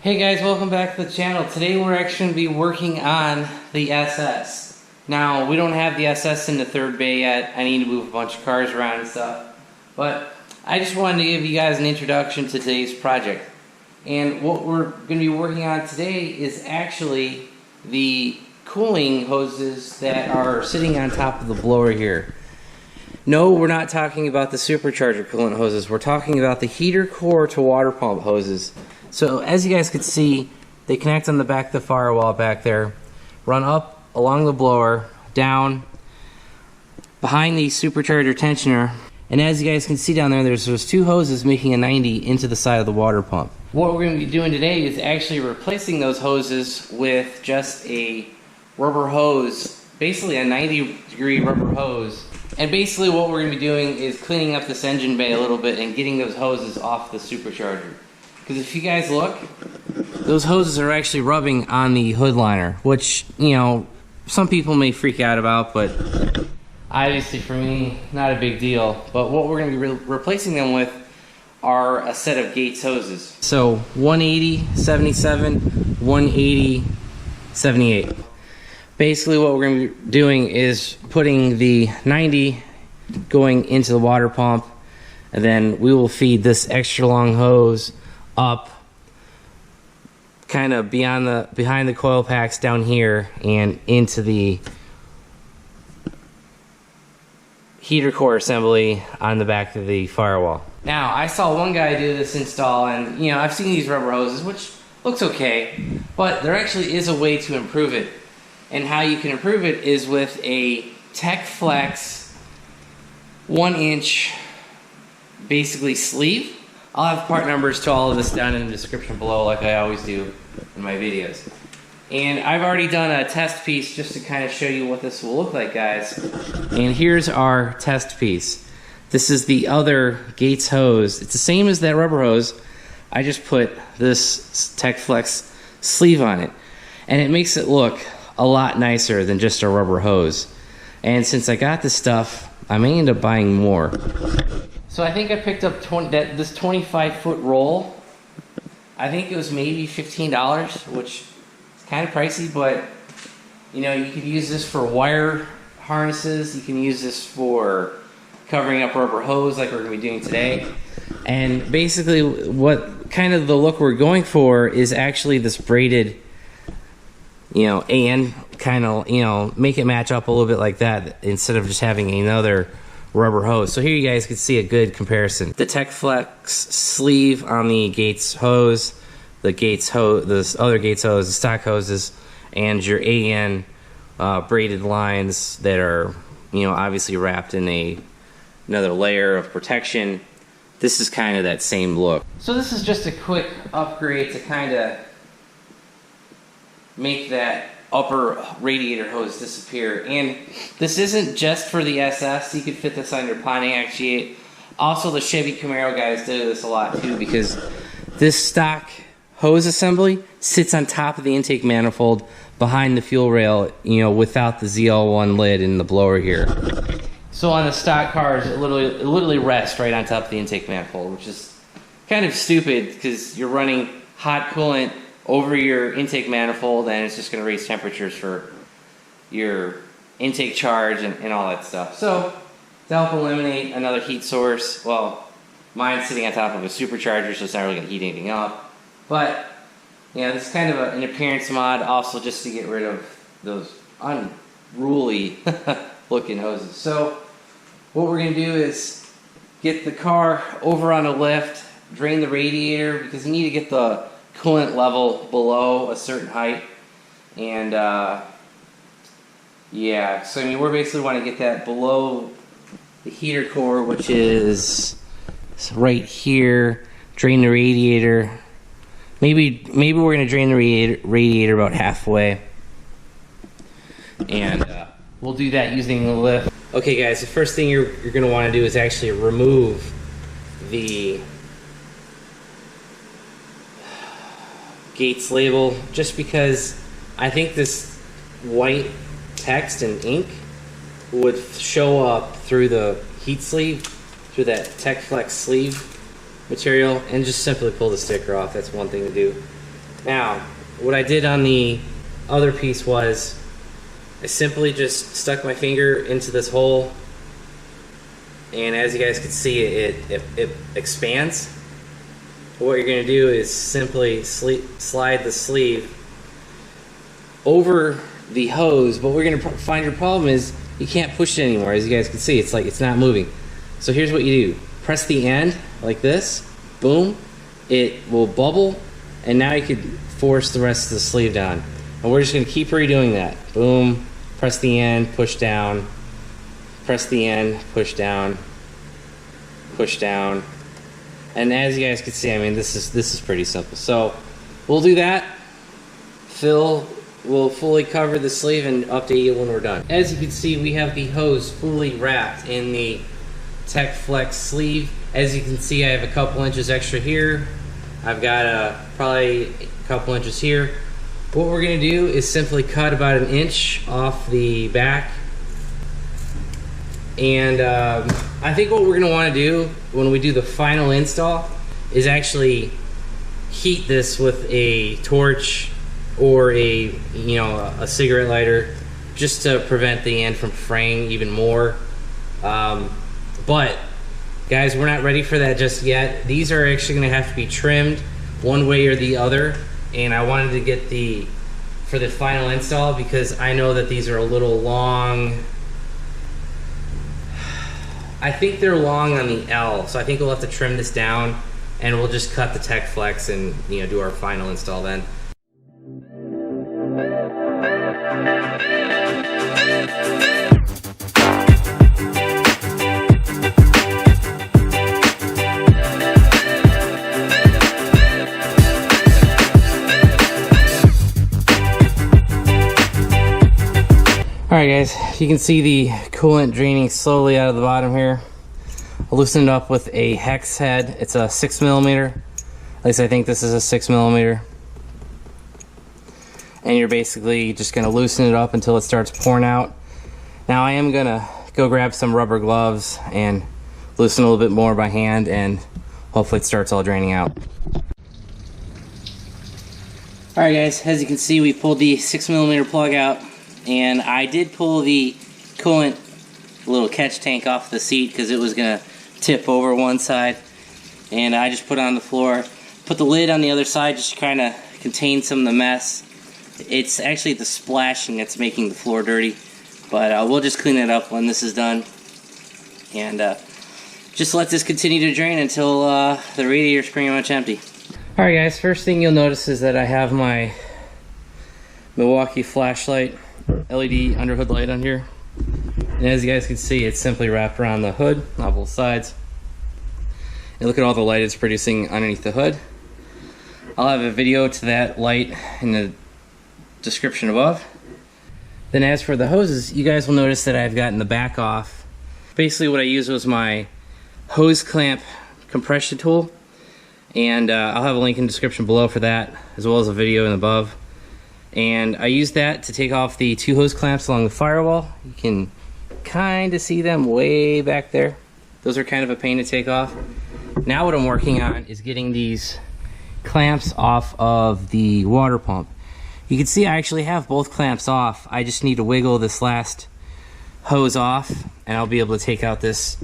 Hey guys, welcome back to the channel. Today we're actually going to be working on the SS. Now, we don't have the SS in the third bay yet. I need to move a bunch of cars around and stuff. But I just wanted to give you guys an introduction to today's project. And what we're going to be working on today is actually the cooling hoses that are sitting on top of the blower here. No, we're not talking about the supercharger coolant hoses. We're talking about the heater core to water pump hoses. So as you guys can see, they connect on the back of the firewall back there, run up along the blower, down behind the supercharger tensioner, and as you guys can see down there, there's those two hoses making a 90 into the side of the water pump. What we're going to be doing today is actually replacing those hoses with just a rubber hose, basically a 90-degree rubber hose. And basically what we're going to be doing is cleaning up this engine bay a little bit and getting those hoses off the supercharger. Because if you guys look, those hoses are actually rubbing on the hood liner, which, you know, some people may freak out about, but obviously for me, not a big deal. But what we're going to be replacing them with are a set of Gates hoses. So 180, 77, 180, 78. Basically what we're going to be doing is putting the 90 going into the water pump, and then we will feed this extra long hose up kind of behind the coil packs down here and into the heater core assembly on the back of the firewall. Now, I saw one guy do this install, and you know, I've seen these rubber hoses, which looks okay, but there actually is a way to improve it. And how you can improve it is with a Tech Flex 1-inch basically sleeve. I'll have part numbers to all of this down in the description below, like I always do in my videos. And I've already done a test piece just to kind of show you what this will look like, guys. And here's our test piece. This is the other Gates hose. It's the same as that rubber hose. I just put this Tech Flex sleeve on it. And it makes it look a lot nicer than just a rubber hose. And since I got this stuff, I may end up buying more. So I think I picked up this 25-foot roll. I think it was maybe $15, which is kind of pricey, but you know, you could use this for wire harnesses. You can use this for covering up rubber hose like we're going to be doing today. And basically what kind of the look we're going for is actually this braided, you know, and kind of, you know, make it match up a little bit like that instead of just having another rubber hose. So here you guys can see a good comparison. The Tech Flex sleeve on the Gates hose, the Gates hose, the other Gates hose, the stock hoses, and your AN braided lines that are, you know, obviously wrapped in another layer of protection. This is kind of that same look. So this is just a quick upgrade to kind of make that upper radiator hose disappear. And this isn't just for the SS. You could fit this on your Pontiac G8. Also, the Chevy Camaro guys do this a lot too, because this stock hose assembly sits on top of the intake manifold behind the fuel rail, you know, without the ZL1 lid in the blower here. So on the stock cars, it literally rests right on top of the intake manifold, which is kind of stupid because you're running hot coolant over your intake manifold, and it's just going to raise temperatures for your intake charge and all that stuff. So to help eliminate another heat source, well, mine's sitting on top of a supercharger, so it's not really going to heat anything up. But yeah, this is kind of an appearance mod, also just to get rid of those unruly looking hoses. So what we're going to do is get the car over on a lift, drain the radiator, because you need to get the coolant level below a certain height. And yeah, so I mean, we're basically want to get that below the heater core, which is right here. Drain the radiator. Maybe we're gonna drain the radiator about halfway, and we'll do that using the lift. Okay guys, the first thing you're gonna want to do is actually remove the Gates label, just because I think this white text and ink would show up through the heat sleeve, through that Tech Flex sleeve material, and just simply pull the sticker off. That's one thing to do. Now, what I did on the other piece was I simply just stuck my finger into this hole, and as you guys can see, it expands. What you're going to do is simply slide the sleeve over the hose, but we're going to find your problem is you can't push it anymore. As you guys can see, it's like it's not moving. So here's what you do. Press the end like this, boom, it will bubble, and now you can force the rest of the sleeve down. And we're just going to keep redoing that. Boom, press the end, push down, press the end, push down, push down. And as you guys can see, I mean, this is pretty simple. So we'll do that. Phil will fully cover the sleeve and update you when we're done. As you can see, we have the hose fully wrapped in the Tech Flex sleeve. As you can see, I have a couple inches extra here. I've got probably a couple inches here. What we're gonna do is simply cut about an inch off the back. And I think what we're gonna wanna do when we do the final install is actually heat this with a torch or a cigarette lighter, just to prevent the end from fraying even more. But guys, we're not ready for that just yet. These are actually gonna have to be trimmed one way or the other, and I wanted to get for the final install because I know that these are a little long. I think they're long on the L, so I think we'll have to trim this down, and we'll just cut the Tech Flex and do our final install then. Alright guys, you can see the coolant draining slowly out of the bottom here. I'll loosen it up with a hex head. It's a 6mm. At least I think this is a 6mm. And you're basically just going to loosen it up until it starts pouring out. Now I am going to go grab some rubber gloves and loosen a little bit more by hand, and hopefully it starts all draining out. Alright guys, as you can see, we pulled the 6mm plug out. And I did pull the coolant little catch tank off the seat because it was going to tip over one side. And I just put it on the floor. Put the lid on the other side just to kind of contain some of the mess. It's actually the splashing that's making the floor dirty. But we'll just clean it up when this is done. And just let this continue to drain until the radiator is pretty much empty. Alright guys, first thing you'll notice is that I have my Milwaukee flashlight LED underhood light on here, and as you guys can see, it's simply wrapped around the hood on both sides. And look at all the light it's producing underneath the hood. I'll have a video to that light in the description above. Then as for the hoses, you guys will notice that I've gotten the back off. Basically what I used was my hose clamp compression tool, and I'll have a link in the description below for that, as well as a video in above. And I used that to take off the two hose clamps along the firewall. You can kind of see them way back there. Those are kind of a pain to take off. Now what I'm working on is getting these clamps off of the water pump. You can see I actually have both clamps off. I just need to wiggle this last hose off, and I'll be able to take out this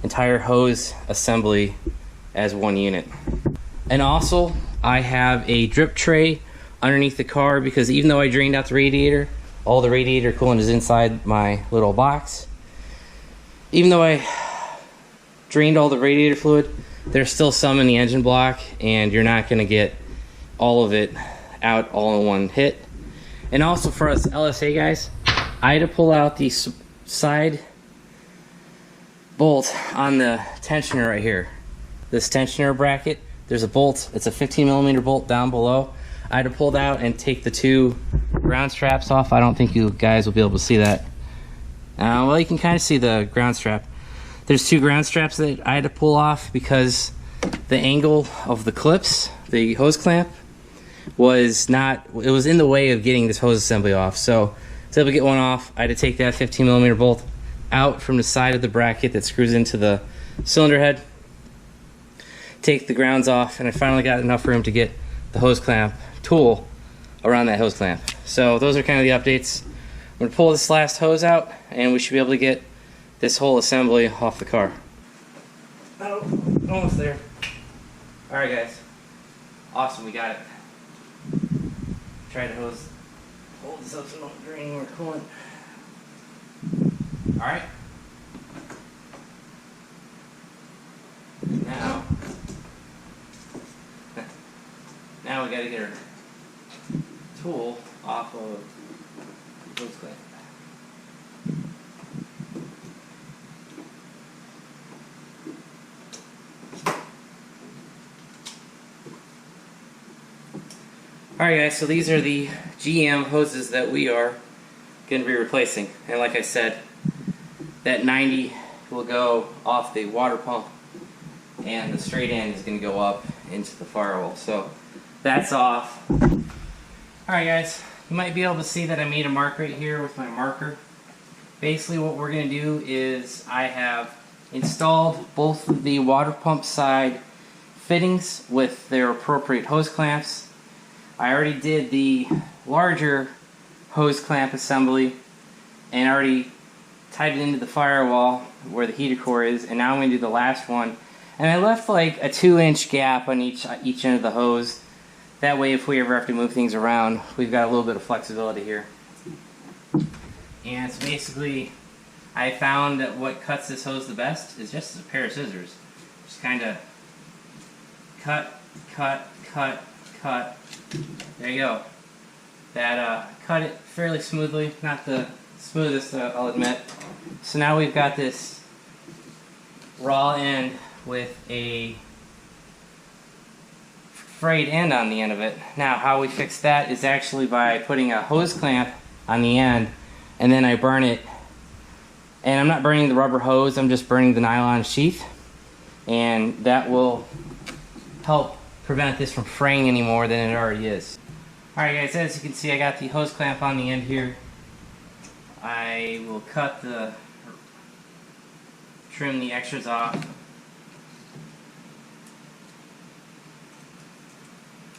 entire hose assembly as one unit. And also, I have a drip tray underneath the car because even though I drained out the radiator, all the radiator coolant is inside my little box. Even though I drained all the radiator fluid, there's still some in the engine block, and you're not going to get all of it out all in one hit. And also for us LSA guys, I had to pull out the side bolt on the tensioner right here. This tensioner bracket, there's a bolt, it's a 15mm bolt down below. I had to pull it out and take the two ground straps off. I don't think you guys will be able to see that. Well, you can kind of see the ground strap. There's two ground straps that I had to pull off because the angle of the clips, the hose clamp, was in the way of getting this hose assembly off. So to be able to get one off, I had to take that 15mm bolt out from the side of the bracket that screws into the cylinder head, take the grounds off, and I finally got enough room to get the hose clamp tool around that hose clamp. So those are kind of the updates. I'm going to pull this last hose out and we should be able to get this whole assembly off the car. Oh, almost there. Alright guys, awesome, we got it. Try to hold this up so it don't drain more coolant. Alright. Now we gotta get our tool off of the hose clamp. Alright guys, so these are the GM hoses that we are going to be replacing. And like I said, that 90 will go off the water pump and the straight end is going to go up into the firewall. So that's off. Alright guys, you might be able to see that I made a mark right here with my marker. Basically what we're going to do is I have installed both of the water pump side fittings with their appropriate hose clamps. I already did the larger hose clamp assembly and already tied it into the firewall where the heater core is, and now I'm going to do the last one. And I left like a 2-inch gap on each end of the hose. That way if we ever have to move things around, we've got a little bit of flexibility here. And so basically I found that what cuts this hose the best is just a pair of scissors. Just kind of cut, cut, cut, cut. There you go. That cut it fairly smoothly, not the smoothest I'll admit. So now we've got this raw end with a frayed end on the end of it. Now how we fix that is actually by putting a hose clamp on the end and then I burn it. And I'm not burning the rubber hose, I'm just burning the nylon sheath, and that will help prevent this from fraying any more than it already is. Alright guys, as you can see I got the hose clamp on the end here. I will trim the extras off.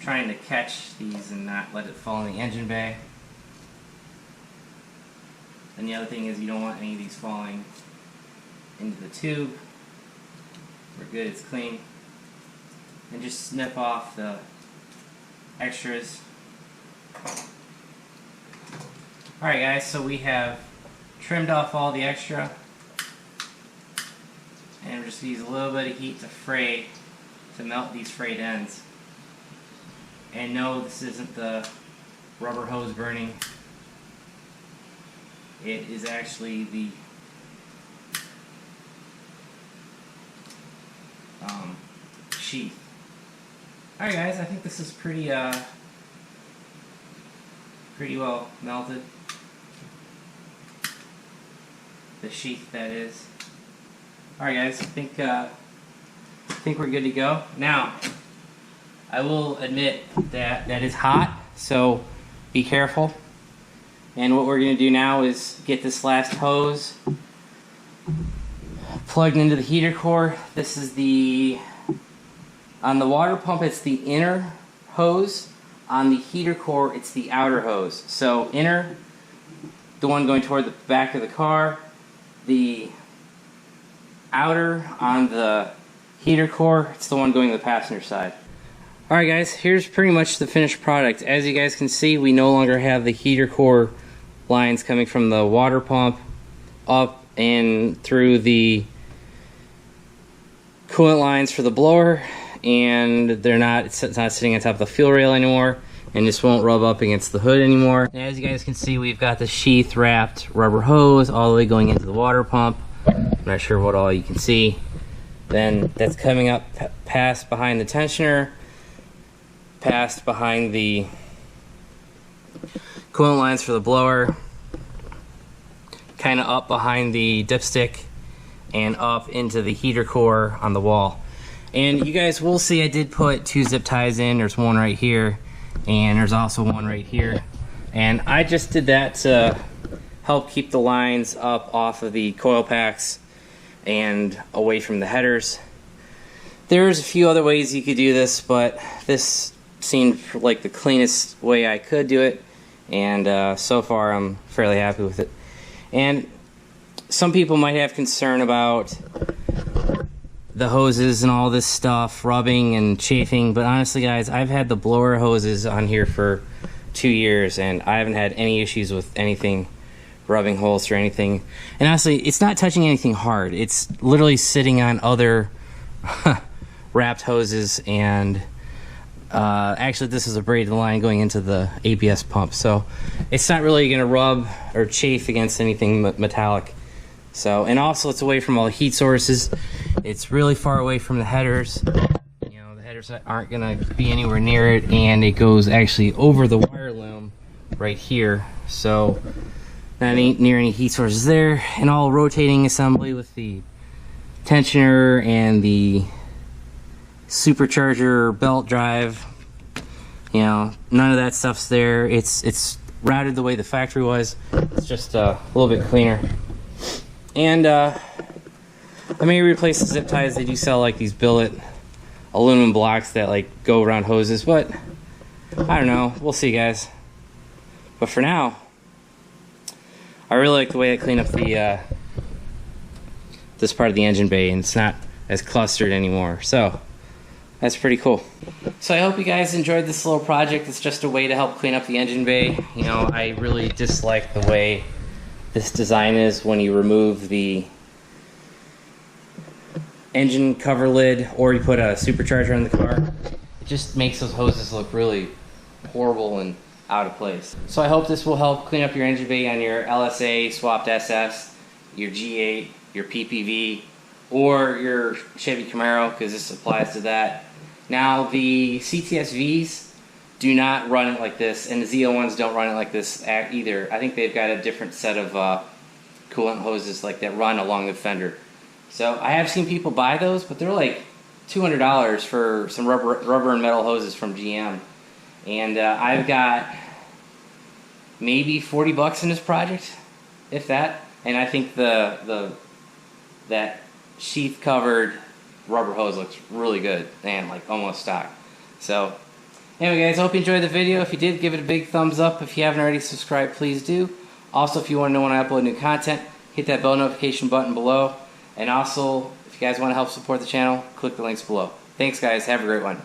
Trying to catch these and not let it fall in the engine bay. And the other thing is you don't want any of these falling into the tube. We're good, it's clean. And just snip off the extras. Alright guys, so we have trimmed off all the extra. And just use a little bit of heat to melt these frayed ends. And no, this isn't the rubber hose burning. It is actually the sheath. Alright guys, I think this is pretty well melted. The sheath, that is. Alright guys, I think we're good to go. Now, I will admit that that is hot, so be careful. And what we're going to do now is get this last hose plugged into the heater core. This is on the water pump it's the inner hose. On the heater core it's the outer hose. So inner, the one going toward the back of the car. The outer on the heater core, it's the one going to the passenger side. Alright guys, here's pretty much the finished product. As you guys can see, we no longer have the heater core lines coming from the water pump up and through the coolant lines for the blower, and it's not sitting on top of the fuel rail anymore, and this won't rub up against the hood anymore. And as you guys can see, we've got the sheath wrapped rubber hose all the way going into the water pump. I'm not sure what all you can see. Then that's coming up past behind the tensioner, past behind the coolant lines for the blower, kind of up behind the dipstick, and up into the heater core on the wall. And you guys will see I did put 2 zip ties in. There's one right here, and there's also one right here. And I just did that to help keep the lines up off of the coil packs and away from the headers. There's a few other ways you could do this, but this seemed like the cleanest way I could do it, and so far I'm fairly happy with it. And some people might have concern about the hoses and all this stuff rubbing and chafing, but honestly guys, I've had the blower hoses on here for 2 years and I haven't had any issues with anything rubbing holes or anything. And honestly, it's not touching anything hard. It's literally sitting on other wrapped hoses, and actually this is a braided line going into the ABS pump, so it's not really going to rub or chafe against anything metallic. So, and also it's away from all the heat sources. It's really far away from the headers. You know, the headers aren't going to be anywhere near it, and it goes actually over the wire loom right here, so not near any heat sources there. And all rotating assembly with the tensioner and the supercharger belt drive, you know, none of that stuff's there. It's routed the way the factory was. It's just a little bit cleaner. And I may replace the zip ties. They do sell like these billet aluminum blocks that like go around hoses, but I don't know, we'll see guys. But for now, I really like the way I clean up the this part of the engine bay, and it's not as clustered anymore, so that's pretty cool. So I hope you guys enjoyed this little project. It's just a way to help clean up the engine bay. You know, I really dislike the way this design is when you remove the engine cover lid or you put a supercharger in the car. It just makes those hoses look really horrible and out of place. So I hope this will help clean up your engine bay on your LSA swapped SS, your G8, your PPV, or your Chevy Camaro, because this applies to that. Now the CTSVs do not run it like this, and the ZL1s don't run it like this either. I think they've got a different set of coolant hoses like that run along the fender. So I have seen people buy those, but they're like $200 for some rubber and metal hoses from GM. And I've got maybe 40 bucks in this project, if that. And I think that sheath covered rubber hose looks really good and like almost stock. So anyway guys, I hope you enjoyed the video. If you did, give it a big thumbs up. If you haven't already subscribed, please do. Also, if you want to know when I upload new content, hit that bell notification button below. And also, if you guys want to help support the channel, click the links below. Thanks guys, have a great one.